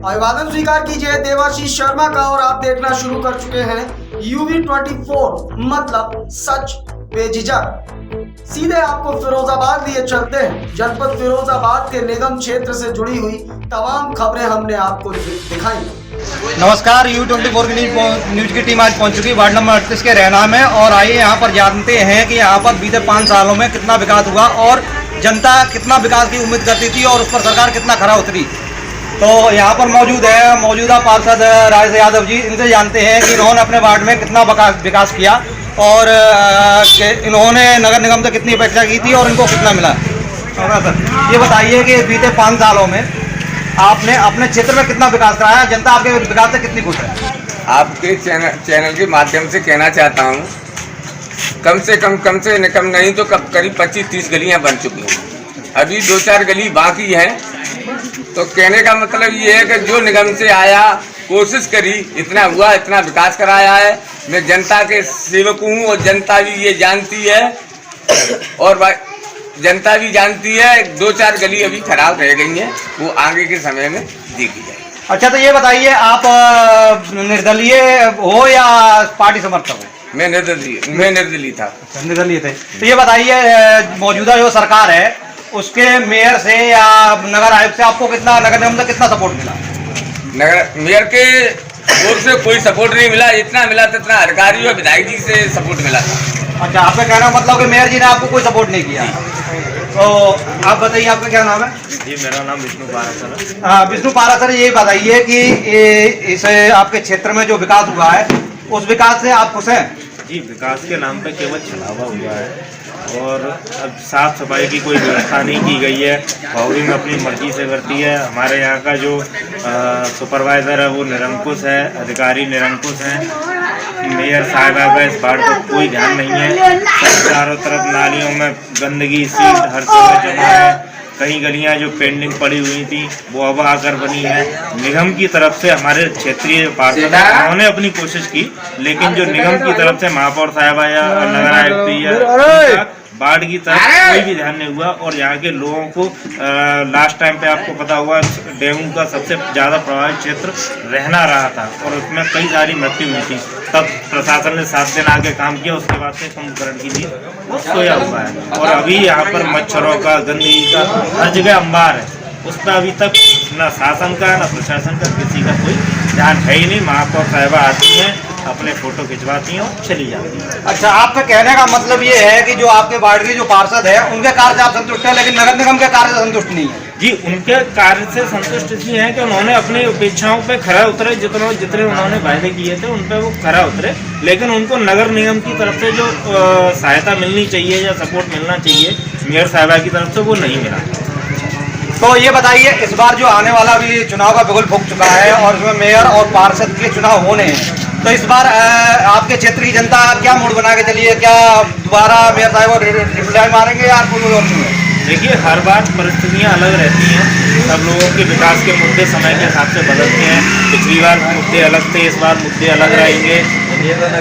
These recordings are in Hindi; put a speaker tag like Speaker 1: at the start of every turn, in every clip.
Speaker 1: अभिवादन स्वीकार कीजिए देवाशीष शर्मा का और आप देखना शुरू कर चुके हैं UV24 मतलब सच पे झिझक। सीधे आपको फिरोजाबाद लिए चलते हैं। जनपद फिरोजाबाद के निगम क्षेत्र से जुड़ी हुई तमाम खबरें हमने आपको दिखाई।
Speaker 2: नमस्कार, U24 की न्यूज की टीम आज पहुंच चुकी है वार्ड नंबर 38 के रहना में और आइए यहाँ पर जानते हैं कि यहाँ पर बीते 5 सालों में कितना विकास हुआ और जनता कितना विकास की उम्मीद करती थी और उस पर सरकार कितना खरा उतरी। तो यहाँ पर मौजूद है मौजूदा पार्षद राजेश यादव जी। इनसे जानते हैं कि इन्होंने अपने वार्ड में कितना विकास किया और इन्होंने नगर निगम से कितनी अपेक्षा की थी और इनको कितना मिला। सर ये बताइए कि बीते 5 सालों में आपने अपने क्षेत्र में कितना विकास कराया, जनता आपके विकास से कितनी खुश है।
Speaker 3: आपके चैनल के माध्यम से कहना चाहता हूँ, कम से कम नहीं तो करीब 25-30 गलियाँ बन चुकी हैं। अभी 2-4 गली बाकी हैं। तो कहने का मतलब ये है कि जो निगम से आया कोशिश करी, इतना हुआ, इतना विकास कराया है। मैं जनता के सेवक हूँ और जनता भी ये जानती है और जनता भी जानती है। 2-4 गली अभी खराब रह गई हैं, वो आगे के समय में देखी जाए।
Speaker 2: अच्छा, तो ये बताइए आप निर्दलीय हो या पार्टी समर्थक हो।
Speaker 3: मैं निर्दलीय था।
Speaker 2: निर्दलीय थे। तो ये बताइए मौजूदा जो सरकार है उसके मेयर से या नगर आयुक्त से आपको कितना, नगर निगम से कितना सपोर्ट मिला।
Speaker 3: नगर मेयर के ओर से कोई सपोर्ट नहीं मिला, इतना मिला जितना अधिकारी और विधायक जी से सपोर्ट मिला था।
Speaker 2: अच्छा, आपका कहना मतलब कि मेयर जी ने आपको कोई सपोर्ट नहीं किया। तो आप बताइए आपका क्या नाम है।
Speaker 4: जी, मेरा नाम विष्णु पारासर है।
Speaker 2: हाँ, विष्णु पारासर, ये बताइए कि इस आपके क्षेत्र में जो विकास हुआ है उस विकास से आप खुश हैं।
Speaker 4: जी, विकास के नाम पे केवल छलावा हुआ है और अब साफ सफाई की कोई व्यवस्था नहीं की गई है। फाउरिंग अपनी मर्जी से करती है। हमारे यहाँ का जो सुपरवाइज़र है वो निरंकुश है, अधिकारी निरंकुश हैं। मेयर साहिबा का इस बात पर कोई ध्यान नहीं है। चारों तरफ नालियों में गंदगी सीट हर समय जमा है। कई गलियां जो पेंडिंग पड़ी हुई थी वो अब आकर बनी है। निगम की तरफ से हमारे क्षेत्रीय पार्षद उन्होंने अपनी कोशिश की, लेकिन जो निगम की तरफ से महापौर साहिबा या नगर आयुक्त या बाढ़ की तरफ कोई भी ध्यान नहीं हुआ। और यहाँ के लोगों को लास्ट टाइम पे आपको पता हुआ डेंगू का सबसे ज़्यादा प्रभावित क्षेत्र रहना रहा था और उसमें कई सारी मृत्यु हुई थी। तब प्रशासन ने 7 दिन आगे काम किया, उसके बाद से कुंभकर्ण की नींद वो सोया हुआ है। और अभी यहाँ पर मच्छरों का, गंदगी का हर जगह अंबार है। उस पर अभी तक न शासन का न प्रशासन का किसी का कोई ध्यान है ही नहीं। महापौर साहिबा आती हैं, अपने फोटो खिंचवाती हैं और चली जाती हैं।
Speaker 2: अच्छा, आपका कहने का मतलब ये है कि जो आपके वार्ड के जो पार्षद है उनके कार्य से आप संतुष्ट हैं, लेकिन नगर निगम के कार्य से संतुष्ट नहीं है।
Speaker 4: जी, उनके कार्य से संतुष्ट इसलिए हैं कि उन्होंने अपनी अपेक्षाओं पे खरा उतरे। जितने उन्होंने वायदे किए थे उन पे वो खरा उतरे, लेकिन उनको नगर निगम की तरफ से जो सहायता मिलनी चाहिए या सपोर्ट मिलना चाहिए मेयर साहिबा की तरफ से वो नहीं मिला।
Speaker 2: तो ये बताइए, इस बार जो आने वाला भी चुनाव का बिगुल फूंक चुका है और उसमें मेयर और पार्षद के चुनाव होने हैं, तो इस बार आपके क्षेत्र की जनता क्या मूड बना के चलिए, क्या दोबारा मेयर साहब रिप्लाई मारेंगे या कोई और चुने।
Speaker 4: देखिए, हर बार परिस्थितियाँ अलग रहती हैं। सब लोगों के विकास के मुद्दे समय के हिसाब से बदलते हैं। पिछली बार मुद्दे अलग थे, इस बार मुद्दे अलग रहेंगे।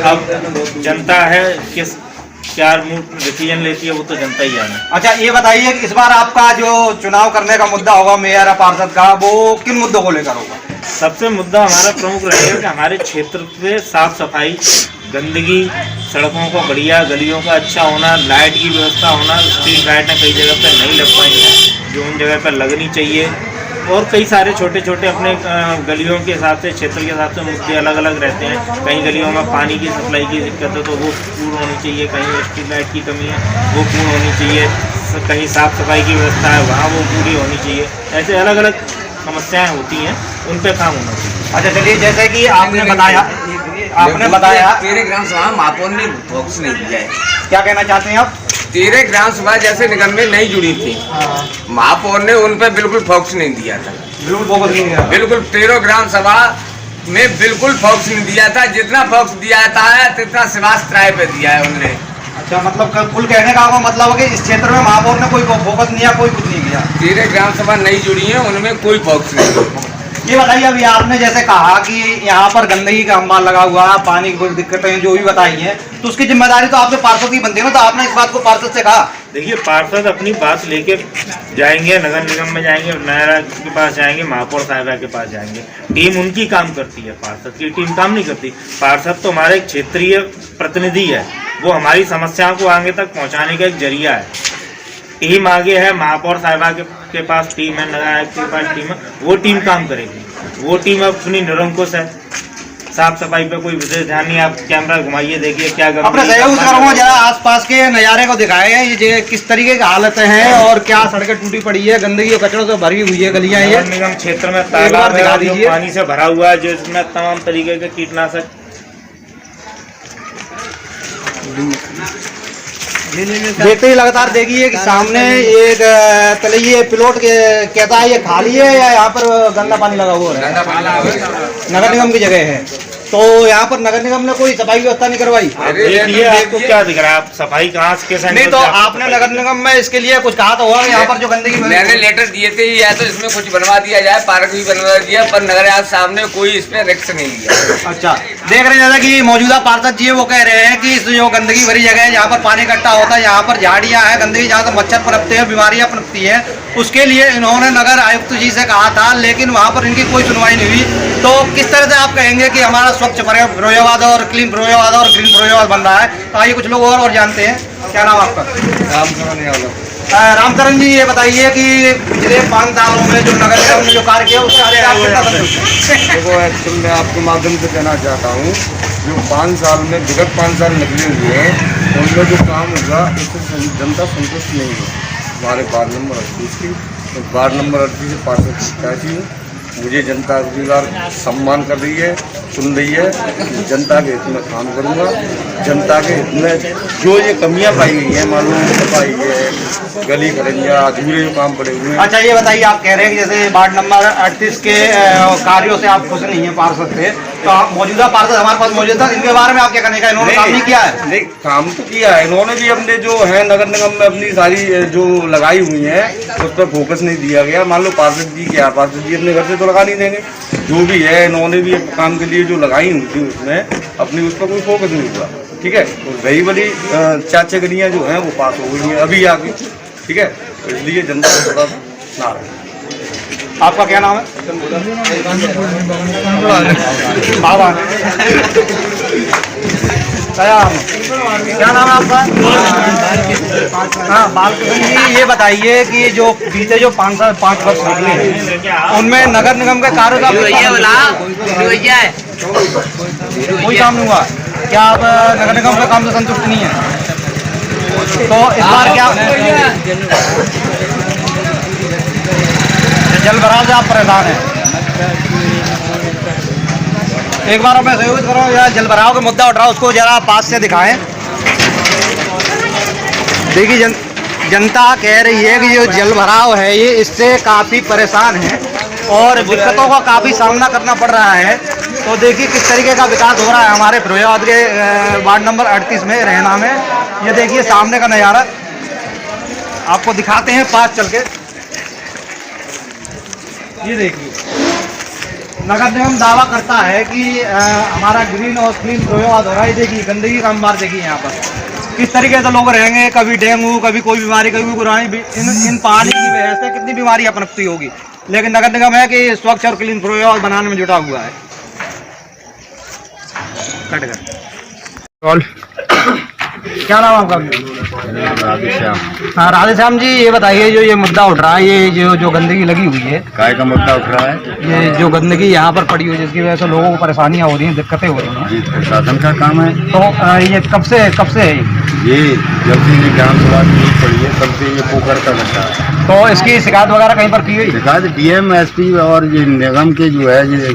Speaker 4: अब जनता है किस क्या डिसीजन लेती है वो तो जनता ही जाने।
Speaker 2: अच्छा, ये बताइए कि इस बार आपका जो चुनाव करने का मुद्दा होगा मेयर या पार्षद का, वो किन मुद्दों को लेकर होगा।
Speaker 4: सबसे मुद्दा हमारा प्रमुख रहेगा कि हमारे क्षेत्र पे साफ सफाई, गंदगी, सड़कों को बढ़िया, गलियों का अच्छा होना, लाइट की व्यवस्था होना। स्ट्रीट लाइटें कई जगह पे नहीं लग पाई हैं जो उन जगह पर लगनी चाहिए। और कई सारे छोटे छोटे अपने गलियों के हिसाब से, क्षेत्र के हिसाब से मुद्दे अलग अलग रहते हैं। कहीं गलियों में पानी की सप्लाई की दिक्कत है तो वो पूर्ण होनी चाहिए, कहीं स्ट्रीट लाइट की कमी है वो पूर्ण होनी चाहिए, कहीं साफ़ सफाई की व्यवस्था है वहाँ वो पूरी होनी चाहिए। ऐसे अलग अलग समस्याएं होती हैं, उन पे काम होना चाहिए।
Speaker 2: अच्छा, चलिए, जैसे कि आपने बताया
Speaker 3: 13 ग्राम सभा महापौर ने फोकस नहीं दिया है।
Speaker 2: क्या कहना चाहते हैं आप।
Speaker 3: 13 ग्राम सभा जैसे निगम में नहीं जुड़ी थी, महापौर ने उन पर बिल्कुल फोकस नहीं दिया था। बिल्कुल 13 ग्राम सभा में बिल्कुल फोकस नहीं दिया था। जितना फोकस दिया जाता है तितना सिवास किराए पे दिया है उन्होंने।
Speaker 2: अच्छा, मतलब कुल कहने का मतलब है कि इस क्षेत्र में महापौर ने कोई फोकस नहीं किया, कोई कुछ नहीं किया।
Speaker 3: 13 ग्राम सभा नहीं जुड़ी है, उनमें कोई फोकस नहीं।
Speaker 2: ये बताइए, अभी आपने जैसे कहा कि यहाँ पर गंदगी का अंबार लगा हुआ है, पानी की कोई दिक्कतें जो भी बताई है, तो उसकी जिम्मेदारी तो आपके पार्षद की बनती है ना। तो आपने इस बात को पार्षद से कहा
Speaker 4: देखिए पार्षद अपनी बात लेके जाएंगे, नगर निगम में जाएंगे, नायरा के पास जाएंगे, महापौर साहिबा के पास जाएंगे। टीम उनकी काम करती है, पार्षद की टीम काम नहीं करती। पार्षद तो हमारे क्षेत्रीय प्रतिनिधि है, वो हमारी समस्याओं को आगे तक पहुंचाने का एक जरिया है। टीम आगे है, महापौर साहिबा के पास टीम है, नगर आयुक्त के पास टीम है, वो टीम काम करेगी। वो टीम अपनी निरंकुश है, साफ सफाई पे कोई विशेष ध्यान नहीं। आप कैमरा घुमाइए, देखिए क्या
Speaker 2: अपने सहयोग से करूँगा, जरा आसपास के नज़ारे को दिखाए हैं, ये किस तरीके की हालत हैं और क्या सड़कें टूटी पड़ी है, गंदगी और कचरों से भरी हुई है गलियां। ये
Speaker 4: निगम क्षेत्र में तालाब है जो पानी से भरा हुआ है, जिसमें तमाम तरीके के कीटनाशक
Speaker 2: देखते ही लगातार देखिए कि सामने एक पहले ये प्लॉट कहता है ये खाली है या यहाँ पर गंदा पानी लगा हुआ है? नगर निगम की जगह है, तो यहाँ पर नगर निगम ने कोई सफाई व्यवस्था नहीं करवाई।
Speaker 4: देखिए आपको क्या दिख रहा है, आप सफाई कहाँ के
Speaker 2: नहीं तो आपने नगर निगम में इसके लिए कुछ कहा तो होगा यहाँ पर जो गंदगी
Speaker 3: मैंने लेटर दिए थे या तो इसमें कुछ बनवा दिया जाए, पार्क भी बनवा दिया, पर नगर आयुक्त साहब ने कोई इस पे रिक्स नहीं लिया।
Speaker 2: अच्छा, देख रहे हैं जैसा कि मौजूदा पार्षद जी वो कह रहे हैं कि इस जो गंदगी भरी जगह है, यहाँ पर पानी इकट्ठा होता है, यहाँ पर झाड़ियाँ हैं, गंदगी जहाँ से मच्छर पनपते हैं, बीमारियाँ पनपती हैं, उसके लिए इन्होंने नगर आयुक्त जी से कहा था, लेकिन वहाँ पर इनकी कोई सुनवाई नहीं हुई। तो किस तरह से आप कहेंगे कि हमारा स्वच्छ फिरोजाबाद और क्लीन फिरोजाबाद और ग्रीन फिरोजाबाद बन रहा है? तो आइए कुछ लोग और जानते हैं। क्या नाम आपका?
Speaker 5: रामचरण यादव।
Speaker 2: रामचरण जी, ये बताइए कि पिछले 5 सालों में जो नगर निगम ने जो कार्य किया उससे आप कितना संतुष्ट हैं?
Speaker 5: देखो एक्चुअल मैं आपके माध्यम से कहना चाहता हूँ, जो 5 साल में विगत 5 साल निकले हुए हैं उनमें जो काम हुआ उससे जनता संतुष्ट नहीं है। हमारे वार्ड नंबर 38 की वार्ड नंबर 38 से पार्षद प्रत्याशी हूँ। मुझे जनता अगली बार सम्मान कर रही है, सुन रही है, जनता के हित में काम करूँगा। जनता के हित में जो ये कमियां पाई गई हैं, मालूम सफाई है, गली खरंजा अधूरे जो काम पड़े हुए हैं।
Speaker 2: अच्छा, ये बताइए, आप कह रहे हैं कि जैसे वार्ड नंबर 38 के कार्यों से आप खुश नहीं है पार्षद से, तो आप मौजूदा पार्षद हमारे पास मौजूद था, इनके बारे में आप क्या कहने का? इन्होंने काम नहीं किया है?
Speaker 5: नहीं, काम तो किया है इन्होंने भी, अपने जो है नगर निगम में अपनी सारी जो लगाई हुई है उस पर फोकस नहीं दिया गया। मान लो पार्षद जी क्या, पार्षद जी अपने घर से तो लगा नहीं देंगे, जो भी है इन्होंने भी काम के लिए जो लगाई हुई थी उसमें अपनी उस पर कोई फोकस नहीं हुआ। ठीक है, तो वही वाली 4 गलियाँ जो हैं वो पास हो गई हैं अभी आगे। ठीक है, तो इसलिए जनता को थोड़ा नाराज है।
Speaker 2: आपका क्या नाम है? बाबा। क्या नाम है आपका? हाँ, बालकृष्ण जी, ये बताइए कि जो बीते जो 5 वर्ष निकले हैं उनमें नगर निगम के कार्य का कोई काम नहीं हुआ। क्या आप नगर निगम के काम से संतुष्ट नहीं है? तो इस बार क्या जल भराव से आप परेशान हैं? एक बार मैं सहयोग करो, या जल भराव का मुद्दा उठ रहा है उसको जरा पास से दिखाएं। देखिए जनता कह रही है कि जो जल भराव है ये इससे काफ़ी परेशान है और दिक्कतों का काफ़ी सामना करना पड़ रहा है। तो देखिए किस तरीके का विकास हो रहा है हमारे फिरोजाबाद के वार्ड नंबर 38 में, रहना में। ये देखिए सामने का नज़ारा आपको दिखाते हैं पास चल के। ये देखिए नगर निगम दावा करता है कि हमारा ग्रीन और क्लीन फिरोजाबाद हो रहा है। देखिए गंदगी का अंबार देखिए यहाँ पर किस तरीके से लोग रहेंगे, कभी डेंगू, कभी कोई बीमारी, कभी कुरानी। इन पानी की वजह से कितनी बीमारियाँ पनपती होगी, लेकिन नगर निगम है कि स्वच्छ और क्लीन फिरोजाबाद बनाने में जुटा हुआ है। कट कर क्या नाम आपका?
Speaker 5: राधेश्याम।
Speaker 2: हाँ, राधेश्याम जी, ये बताइए जो ये मुद्दा उठ रहा है, ये जो गंदगी लगी हुई है,
Speaker 5: काय का मुद्दा उठ रहा है?
Speaker 2: ये जो गंदगी यहाँ पर पड़ी हुई है जिसकी वजह से लोगों को परेशानियाँ हो रही हैं, दिक्कतें हो रही हैं,
Speaker 5: जी प्रशासन का काम है।
Speaker 2: तो ये कब से है
Speaker 5: ये जब से विधानसभा की पड़ी है तब से ये पोखर का गड्ढा है।
Speaker 2: तो इसकी शिकायत वगैरह कहीं पर की गई?
Speaker 5: शिकायत डीएम, एसपी और ये निगम के जो है ये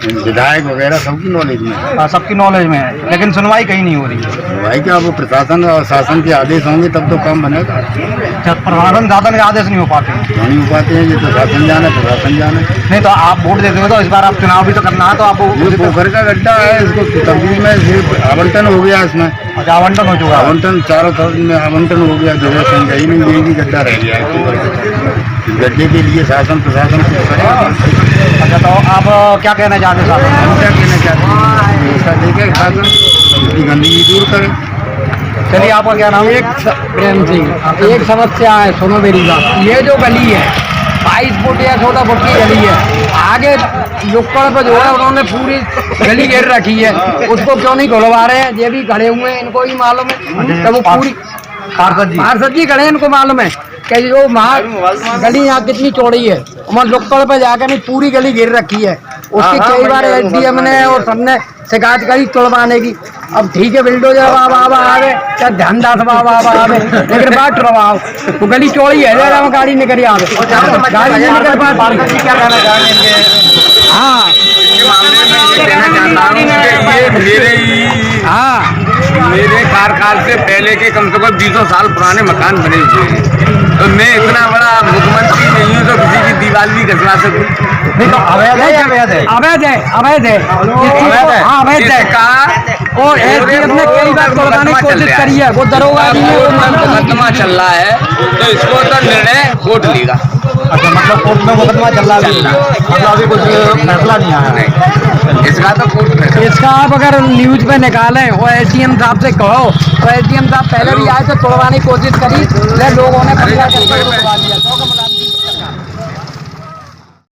Speaker 5: विधायक वगैरह सबकी नॉलेज में है।
Speaker 2: सबकी नॉलेज में है, लेकिन सुनवाई कहीं नहीं हो रही है।
Speaker 5: भाई क्या वो प्रशासन और शासन के आदेश होंगे तब तो काम बनेगा।
Speaker 2: प्रशासन शासन के आदेश नहीं हो पाते,
Speaker 5: नहीं हो पाते हैं। ये तो शासन जाने, प्रशासन जाने।
Speaker 2: नहीं तो आप वोट देते हो तो इस बार आप चुनाव भी तो करना है, तो आप
Speaker 5: ये पोखर का गड्ढा है, इसको तब्दील में सिर्फ आवंटन हो गया इसमें।
Speaker 2: अच्छा, आवंटन हो चुका है?
Speaker 5: आवंटन चारों तरफ में आवंटन हो गया, जगह संख्या नहीं देगी, गड्ढा रह गया है। गड्ढे के लिए शासन प्रशासन कुछ करेगा।
Speaker 2: अच्छा, तो आप क्या कहना चाहते हैं साहब?
Speaker 5: हम क्या कहना चाहते हैं, इसका देखे शासन इसकी गंदगी दूर करें।
Speaker 2: चलिए आपका क्या नाम है?
Speaker 6: प्रेम सिंह। एक समस्या है, सुनो मेरी बात। ये जो गली है 22 फुट या 14 फुट की गली है, आगे नुक्कड़ पर जो है उन्होंने पूरी गली घेर रखी है, उसको क्यों नहीं खुलवा रहे हैं? ये भी खड़े हुए हैं, इनको ही मालूम है कि वो पूरी पार्षद जी खड़े हैं, इनको मालूम है कि जो गली यहाँ कितनी चौड़ी है। और नुक्कड़ पर जाकर नहीं पूरी गली घेर रखी है। उसकी कई बार SDM ने और सबने शिकायत करी तुड़वाने की। अब ठीक है, बिल्डोजर बाबा आवे या ध्यानदास बाबा आवे, लेकिन बात टरवाओ वो गली चौड़ी है, जरा में गाड़ी निकल आवे, गाड़ी नहीं निकल पाती।
Speaker 2: क्या कहना चाहेंगे?
Speaker 6: हाँ
Speaker 3: ये कहना चाहता हूँ कि ये मेरे कार्यकाल से पहले के कम से कम 20 साल पुराने मकान बने हुए हैं। तो मैं इतना बड़ा मुख्यमंत्री नहीं हूँ तो किसी की दीवार भी घसवा सकूँ।
Speaker 2: नहीं तो अवैध है या अवैध है?
Speaker 6: अवैध है, अवैध है, हाँ अवैध है। और SDM ने कई बार तोड़वाने की कोशिश करी है, वो दरोगा जी है, वो
Speaker 3: मुकदमा चल रहा है तो इसको तो निर्णय कोर्ट लेगा।
Speaker 2: अच्छा, मतलब कोर्ट में मुकदमा चल रहा है, मतलब अभी कुछ फैसला नहीं आया?
Speaker 3: नहीं, इसका तो कोर्ट में।
Speaker 6: इसका आप अगर न्यूज पे निकालें और SDM साहब से कहो, तो SDM साहब पहले भी आए थे, तोड़वाने की कोशिश करी, लोगों ने 15 रुकवा दिया।